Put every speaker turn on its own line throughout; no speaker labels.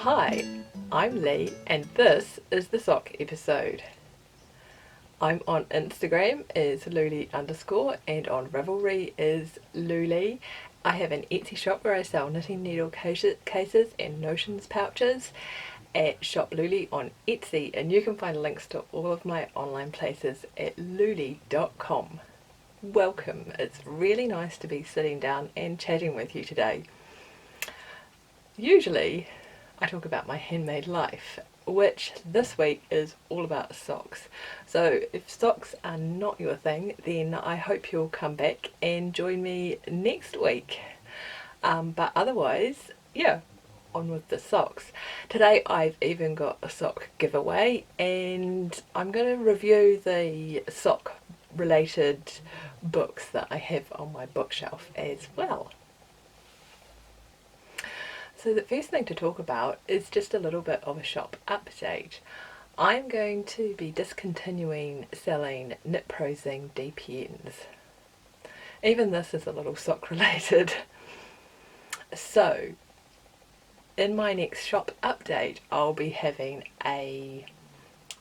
Hi, I'm Lee and this is the sock episode. I'm on Instagram as Louleigh and on Ravelry is Louleigh. I have an Etsy shop where I sell knitting needle cases and notions pouches at Shop Louleigh on Etsy, and you can find links to all of my online places at louleigh.com. Welcome, it's really nice to be sitting down and chatting with you today. Usually I talk about my handmade life, which this week is all about socks. So if socks are not your thing, then I hope you'll come back and join me next week. But otherwise, yeah, on with the socks. Today I've even got a sock giveaway, and I'm going to review the sock related books that I have on my bookshelf as well. So the first thing to talk about is just a little bit of a shop update. I'm going to be discontinuing selling Knit Pro Zing DPNs. Even this is a little sock related. So in my next shop update I'll be having a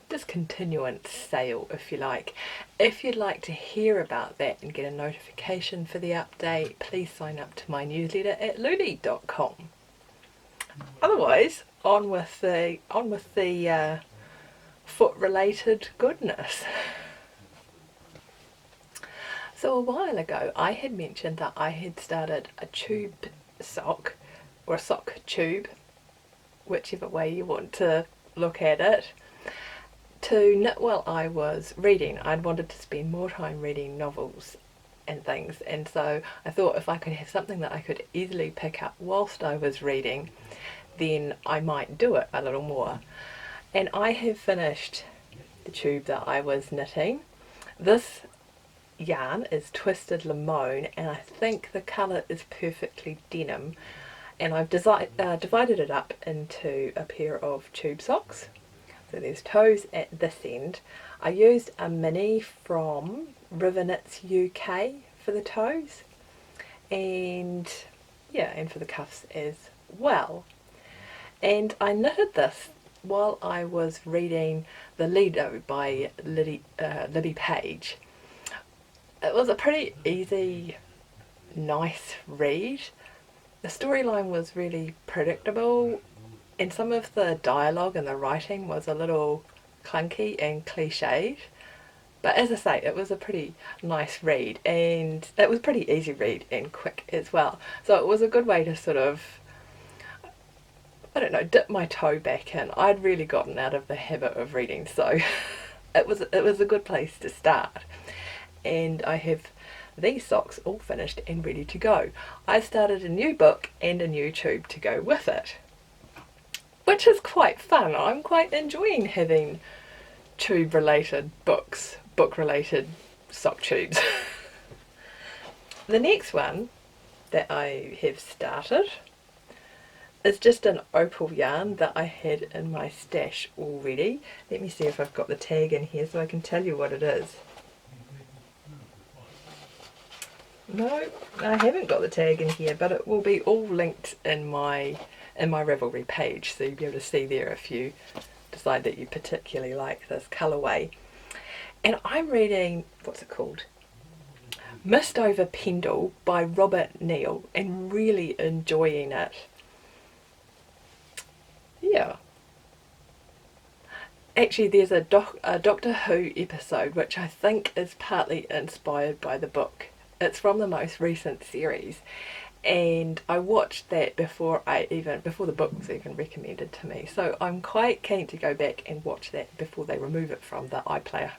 discontinuance sale, if you like. If you'd like to hear about that and get a notification for the update, please sign up to my newsletter at louleigh.com. Otherwise, on with the foot related goodness. So a while ago I had mentioned that I had started a tube sock, or a sock tube, whichever way you want to look at it, to knit while I was reading. I'd wanted to spend more time reading novels and things, and so I thought if I could have something that I could easily pick up whilst I was reading, then I might do it a little more. And I have finished the tube that I was knitting. This yarn is Twisted Limone, and I think the colour is Perfectly Denim, and I've divided it up into a pair of tube socks. So there's toes at this end. I used a mini from River Knits UK for the toes, and yeah, and for the cuffs as well. And I knitted this while I was reading The Lido by Libby Page. It was a pretty easy, nice read. The storyline was really predictable, and some of the dialogue and the writing was a little clunky and cliched. But as I say, it was a pretty nice read, and it was pretty easy read and quick as well. So it was a good way to sort of, I don't know, dip my toe back in. I'd really gotten out of the habit of reading, so it was a good place to start. And I have these socks all finished and ready to go. I started a new book and a new tube to go with it, which is quite fun. I'm quite enjoying having tube related books, book related sock tubes. The next one that I have started is just an opal yarn that I had in my stash already. Let me see if I've got the tag in here so I can tell you what it is. No, I haven't got the tag in here, but it will be all linked in my Ravelry page, so you'll be able to see there if you decide that you particularly like this colourway. And I'm reading, what's it called? Mist Over Pendle by Robert Neal, and really enjoying it. Yeah. Actually, there's a Doctor Who episode which I think is partly inspired by the book. It's from the most recent series, and I watched that before the book was even recommended to me. So I'm quite keen to go back and watch that before they remove it from the iPlayer.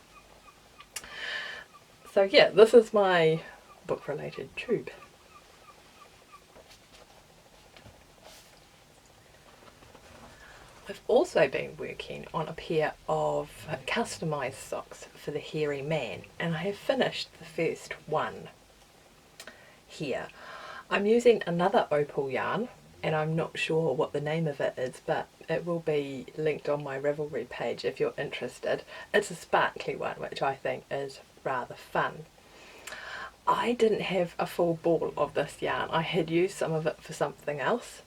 So yeah, this is my book related tube. I've also been working on a pair of customised socks for the hairy man, and I have finished the first one here. I'm using another opal yarn, and I'm not sure what the name of it is, but it will be linked on my Ravelry page if you're interested. It's a sparkly one, which I think is rather fun. I didn't have a full ball of this yarn. I had used some of it for something else,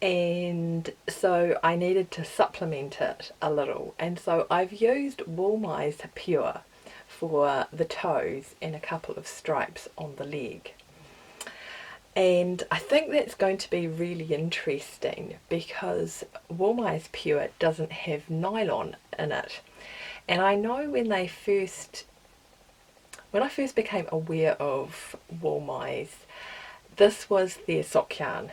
and so I needed to supplement it a little, and so I've used Louleigh's Pure for the toes and a couple of stripes on the leg. And I think that's going to be really interesting because Louleigh's Pure doesn't have nylon in it. And I know when I first became aware of Louleigh's, this was their sock yarn,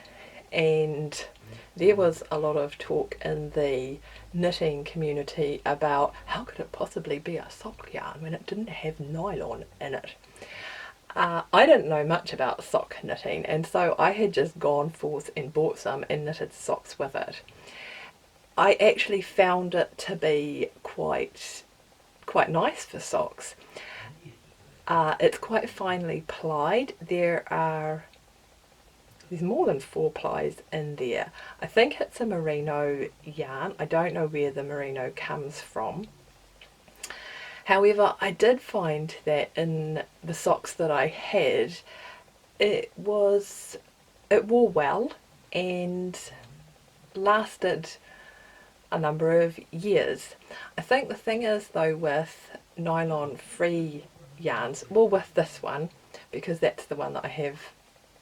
and there was a lot of talk in the knitting community about how could it possibly be a sock yarn when it didn't have nylon in it. I didn't know much about sock knitting, and so I had just gone forth and bought some and knitted socks with it. I actually found it to be quite nice for socks. It's quite finely plied. There's more than 4 plies in there. I think it's a merino yarn. I don't know where the merino comes from. However, I did find that in the socks that I had, it wore well and lasted a number of years. I think the thing is though with nylon free yarns, well, with this one, because that's the one that I have,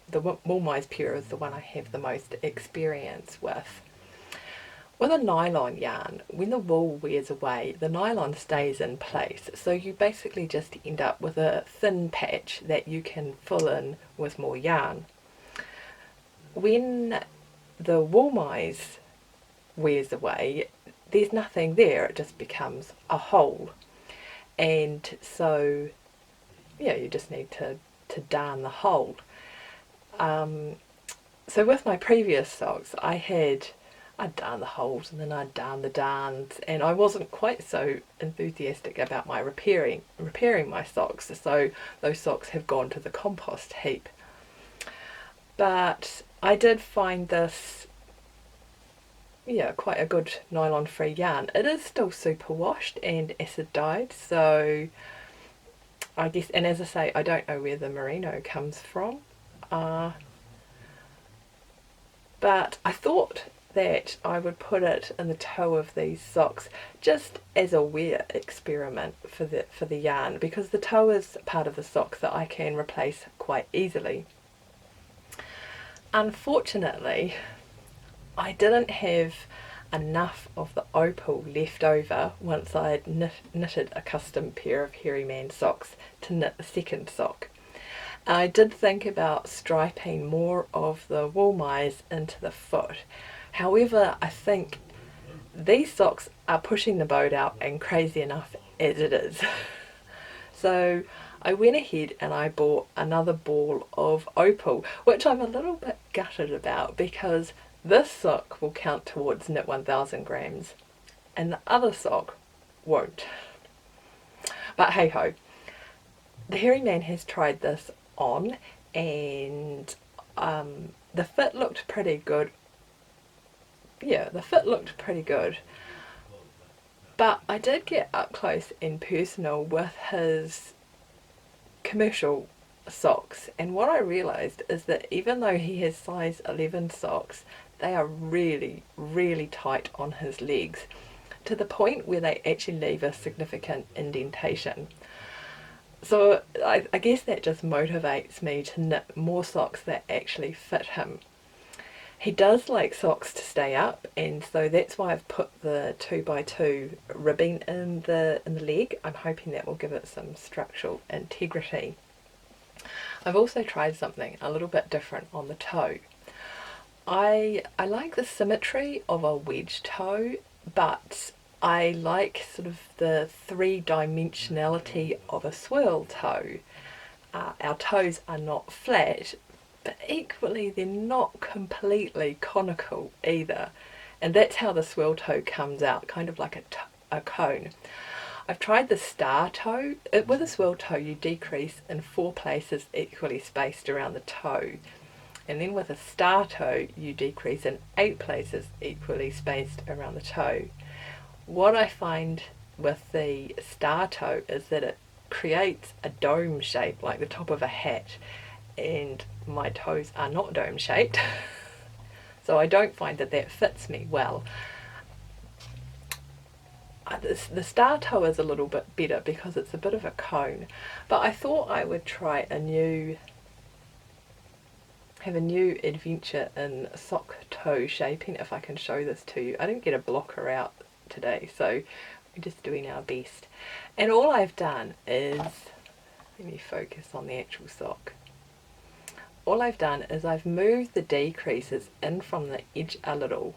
the Louleigh's Pure is the one I have the most experience with. With a nylon yarn, when the wool wears away, the nylon stays in place, so you basically just end up with a thin patch that you can fill in with more yarn. When the Louleigh's wears away, there's nothing there, it just becomes a hole. And so, yeah, you just need to darn the hole. So with my previous socks, I'd darn the holes and then I'd darn the darns, and I wasn't quite so enthusiastic about my repairing my socks, so those socks have gone to the compost heap. But I did find this, yeah, quite a good nylon free yarn. It is still superwashed and acid dyed, so I guess, and as I say, I don't know where the merino comes from, but I thought that I would put it in the toe of these socks just as a wear experiment for the yarn, because the toe is part of the sock that I can replace quite easily. Unfortunately, I didn't have enough of the opal left over once I had knitted a custom pair of Hairy Man socks to knit the second sock. I did think about striping more of the Louleigh's into the foot. However, I think these socks are pushing the boat out and crazy enough as it is. So I went ahead and I bought another ball of opal, which I'm a little bit gutted about because this sock will count towards knit 1000 grams and the other sock won't. But hey ho, the Hairy Man has tried this on, and the fit looked pretty good. Yeah, the fit looked pretty good, but I did get up close and personal with his commercial socks, and what I realised is that even though he has size 11 socks, they are really, really tight on his legs, to the point where they actually leave a significant indentation. So I guess that just motivates me to knit more socks that actually fit him. He does like socks to stay up, and so that's why I've put the 2x2 ribbing in the leg. I'm hoping that will give it some structural integrity. I've also tried something a little bit different on the toe. I like the symmetry of a wedge toe, but I like sort of the three-dimensionality of a swirl toe. Our toes are not flat, but equally they're not completely conical either, and that's how the swirl toe comes out, kind of like a cone. I've tried the star toe. With a swirl toe you decrease in 4 places equally spaced around the toe, and then with a star toe you decrease in 8 places equally spaced around the toe. What I find with the star toe is that it creates a dome shape like the top of a hat, and my toes are not dome shaped. So I don't find that that fits me well. The star toe is a little bit better because it's a bit of a cone, but I thought I would try have a new adventure in sock toe shaping if I can show this to you. I didn't get a blocker out today, so we're just doing our best. And all I've done is, let me focus on the actual sock. All I've done is I've moved the decreases in from the edge a little.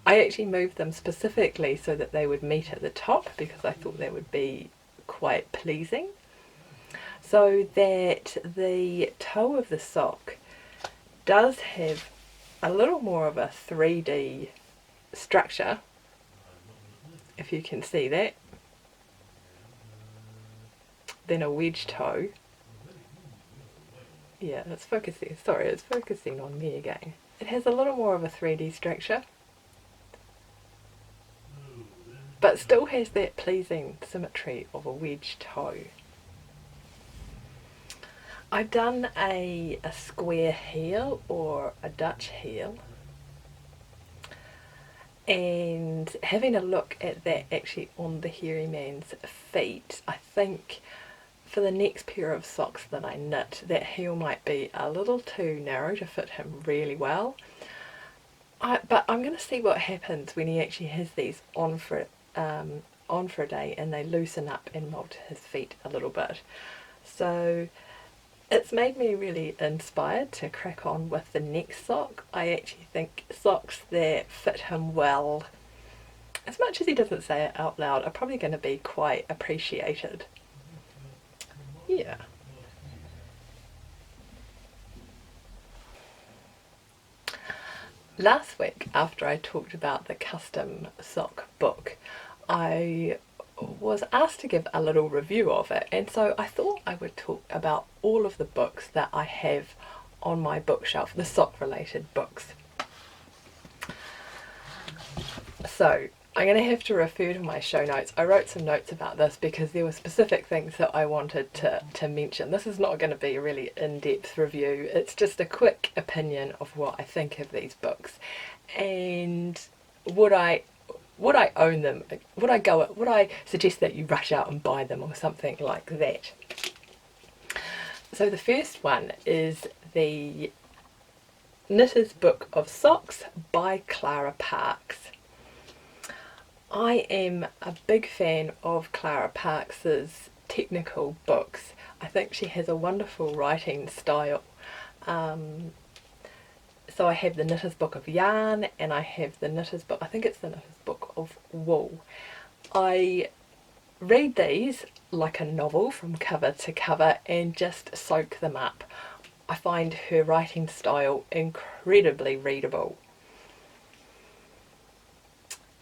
I actually moved them specifically so that they would meet at the top because I thought that would be quite pleasing. So that the toe of the sock does have a little more of a 3D structure, if you can see that, than a wedge toe. Yeah, it's focusing, sorry, it's focusing on me again. It has a little more of a 3D structure, but still has that pleasing symmetry of a wedge toe. I've done a square heel or a Dutch heel, and having a look at that actually on the hairy man's feet, I think for the next pair of socks that I knit, that heel might be a little too narrow to fit him really well. But I'm going to see what happens when he actually has these on for a day and they loosen up and mold his feet a little bit. So it's made me really inspired to crack on with the next sock. I actually think socks that fit him well, as much as he doesn't say it out loud, are probably going to be quite appreciated. Yeah. Last week, after I talked about the custom sock book, I was asked to give a little review of it, and so I thought I would talk about all of the books that I have on my bookshelf, the sock related books. So I'm going to have to refer to my show notes. I wrote some notes about this because there were specific things that I wanted to mention. This is not going to be a really in-depth review. It's just a quick opinion of what I think of these books, and would I own them? Would I suggest that you rush out and buy them or something like that? So the first one is the Knitter's Book of Socks by Clara Parks. I am a big fan of Clara Parks's technical books. I think she has a wonderful writing style. So I have the Knitter's Book of Yarn, and I have the Knitter's Book, I think it's the Knitter's Book of Wool. I read these like a novel from cover to cover and just soak them up. I find her writing style incredibly readable.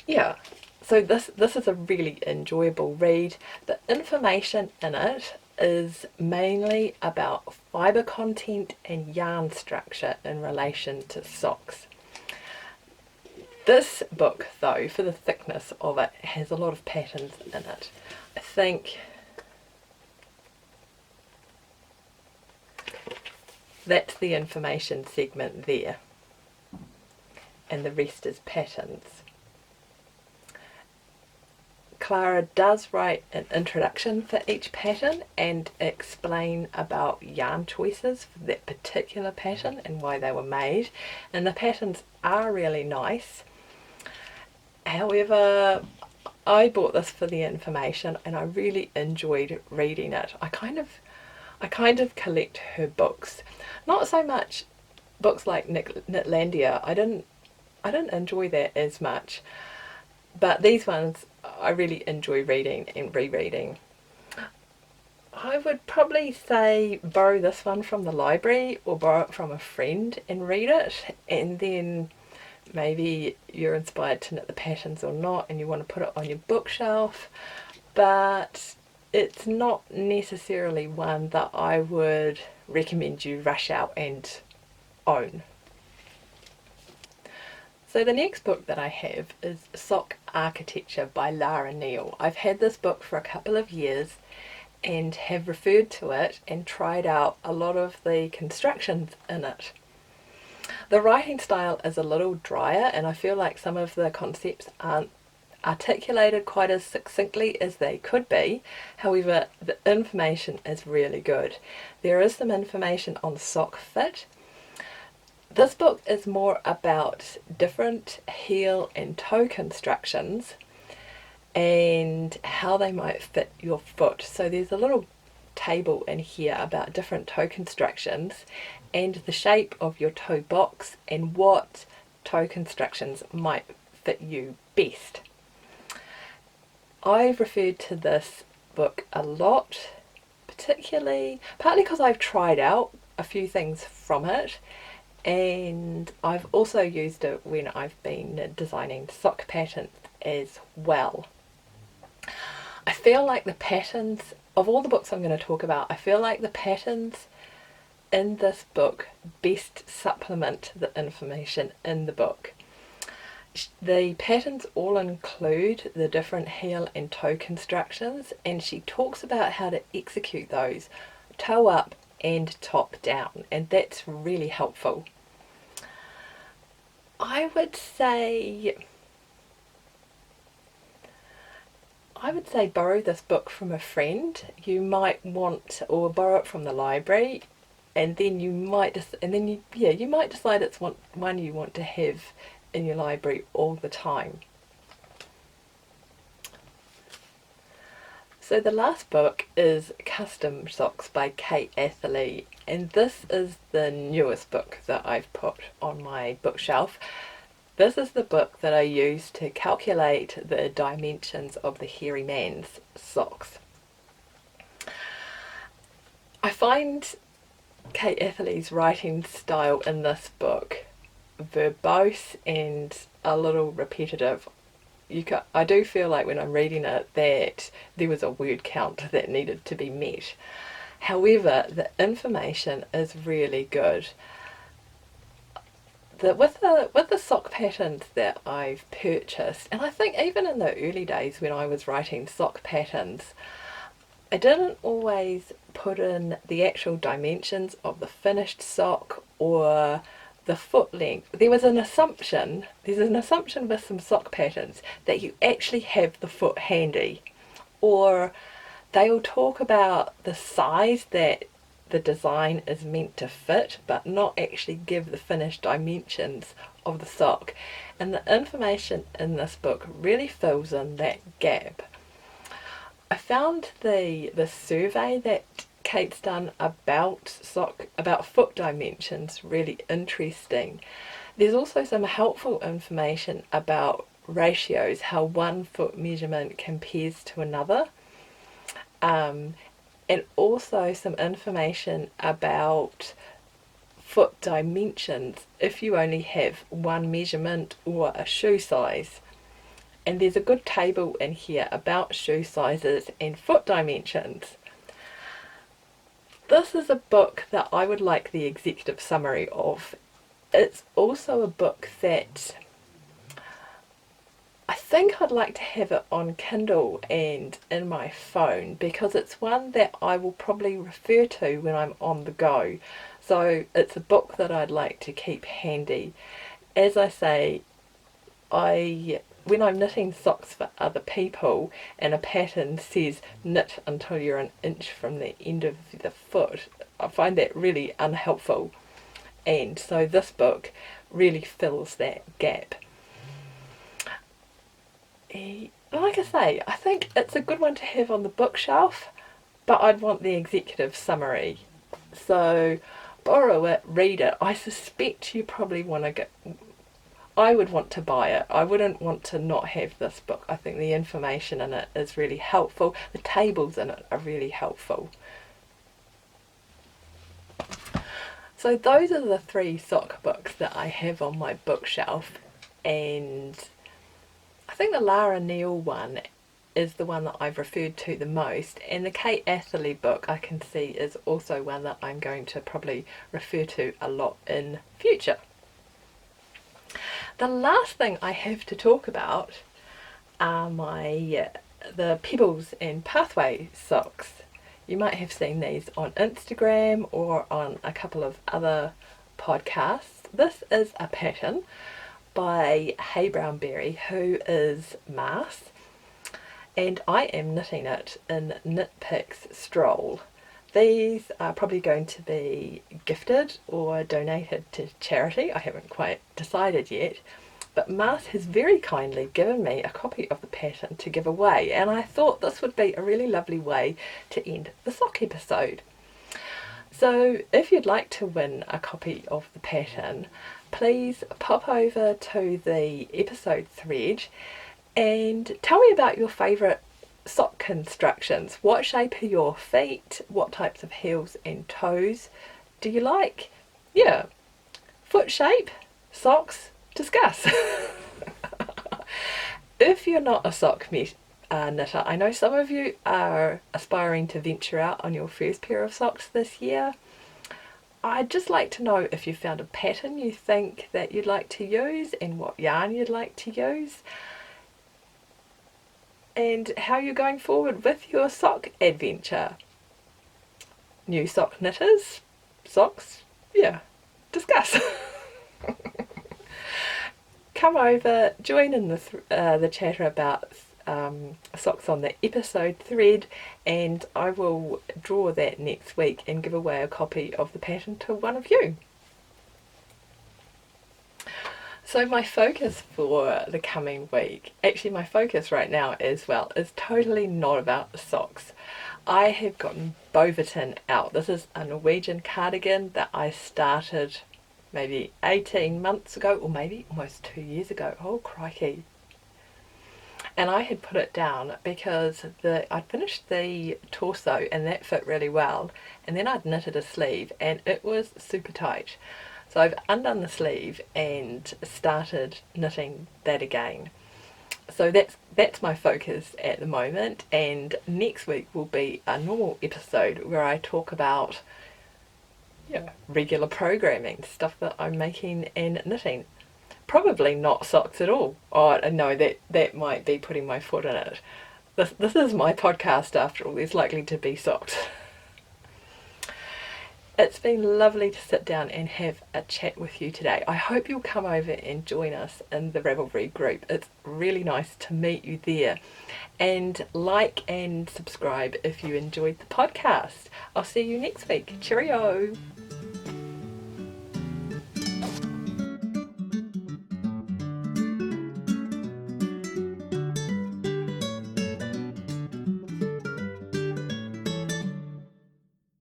Yeah, so this is a really enjoyable read. The information in it is mainly about fibre content and yarn structure in relation to socks. This book, though, for the thickness of it, has a lot of patterns in it. I think that's the information segment there, and the rest is patterns. Clara does write an introduction for each pattern and explain about yarn choices for that particular pattern and why they were made, and the patterns are really nice. However, I bought this for the information and I really enjoyed reading it. I kind of collect her books, not so much books like Knitlandia. I didn't enjoy that as much, but these ones I really enjoy reading and rereading. I would probably say borrow this one from the library or borrow it from a friend and read it, and then maybe you're inspired to knit the patterns or not and you want to put it on your bookshelf, but it's not necessarily one that I would recommend you rush out and own. So the next book that I have is Sock Architecture by Lara. I've had this book for a couple of years and have referred to it and tried out a lot of the constructions in it. The writing style is a little drier, and I feel like some of the concepts aren't articulated quite as succinctly as they could be. However, the information is really good. There is some information on sock fit. This book is more about different heel and toe constructions and how they might fit your foot. So there's a little table in here about different toe constructions and the shape of your toe box and what toe constructions might fit you best. I've referred to this book a lot, partly because I've tried out a few things from it, and I've also used it when I've been designing sock patterns as well. I feel like the patterns, of all the books I'm going to talk about, I feel like the patterns in this book best supplement the information in the book. The patterns all include the different heel and toe constructions, and she talks about how to execute those toe up and top down, and that's really helpful. I would say borrow this book from a friend. You might want, or borrow it from the library, and then you might you might decide it's one you want to have in your library all the time. So the last book is Custom Socks by Kate Atherley, and this is the newest book that I've put on my bookshelf. This is the book that I use to calculate the dimensions of the hairy man's socks. I find Kate Atherley's writing style in this book verbose and a little repetitive. I do feel like when I'm reading it that there was a word count that needed to be met. However, the information is really good. With the sock patterns that I've purchased, and I think even in the early days when I was writing sock patterns, I didn't always put in the actual dimensions of the finished sock or the foot length. There's an assumption with some sock patterns that you actually have the foot handy, or they'll talk about the size that the design is meant to fit but not actually give the finished dimensions of the sock, and the information in this book really fills in that gap. I found the survey that Kate's done about foot dimensions really interesting. There's also some helpful information about ratios, how one foot measurement compares to another, and also some information about foot dimensions if you only have one measurement or a shoe size. And there's a good table in here about shoe sizes and foot dimensions. This is a book that I would like the executive summary of. It's also a book that I think I'd like to have it on Kindle and in my phone, because it's one that I will probably refer to when I'm on the go. So it's a book that I'd like to keep handy. As I say, when I'm knitting socks for other people and a pattern says knit until you're an inch from the end of the foot, I find that really unhelpful, and so this book really fills that gap. Like I say, I think it's a good one to have on the bookshelf, but I'd want the executive summary. So borrow it, read it. I suspect you probably want to I would want to buy it. I wouldn't want to not have this book. I think the information in it is really helpful. The tables in it are really helpful. So those are the 3 sock books that I have on my bookshelf, and I think the Lara Neal one is the one that I've referred to the most, and the Kate Atherley book I can see is also one that I'm going to probably refer to a lot in future. The last thing I have to talk about are the Pebbles and Pathway socks. You might have seen these on Instagram or on a couple of other podcasts. This is a pattern by Hey Brownberry, who is Mars, and I am knitting it in Knit Picks Stroll. These are probably going to be gifted or donated to charity. I haven't quite decided yet, but Mars has very kindly given me a copy of the pattern to give away, and I thought this would be a really lovely way to end the sock episode. So if you'd like to win a copy of the pattern, please pop over to the episode thread and tell me about your favourite sock constructions. What shape are your feet? What types of heels and toes do you like? Yeah, foot shape, socks, discuss. If you're not a sock knitter, I know some of you are aspiring to venture out on your first pair of socks this year. I'd just like to know if you found a pattern you think that you'd like to use and what yarn you'd like to use, and how you're going forward with your sock adventure. New sock knitters, socks, yeah, discuss. Come over, join in the chatter about socks on the episode thread, and I will draw that next week and give away a copy of the pattern to one of you. So my focus for the coming week, actually my focus right now as well, is totally not about the socks. I have gotten Boverton out. This is a Norwegian cardigan that I started maybe 18 months ago, or maybe almost 2 years ago. Oh crikey. And I had put it down because I'd finished the torso and that fit really well, and then I'd knitted a sleeve and it was super tight. So I've undone the sleeve and started knitting that again. So that's my focus at the moment, and next week will be a normal episode where I talk about regular programming, stuff that I'm making and knitting. Probably not socks at all. Oh no, that might be putting my foot in it. This is my podcast after all. There's likely to be socks. It's been lovely to sit down and have a chat with you today. I hope you'll come over and join us in the Ravelry group. It's really nice to meet you there. And like and subscribe if you enjoyed the podcast. I'll see you next week. Cheerio!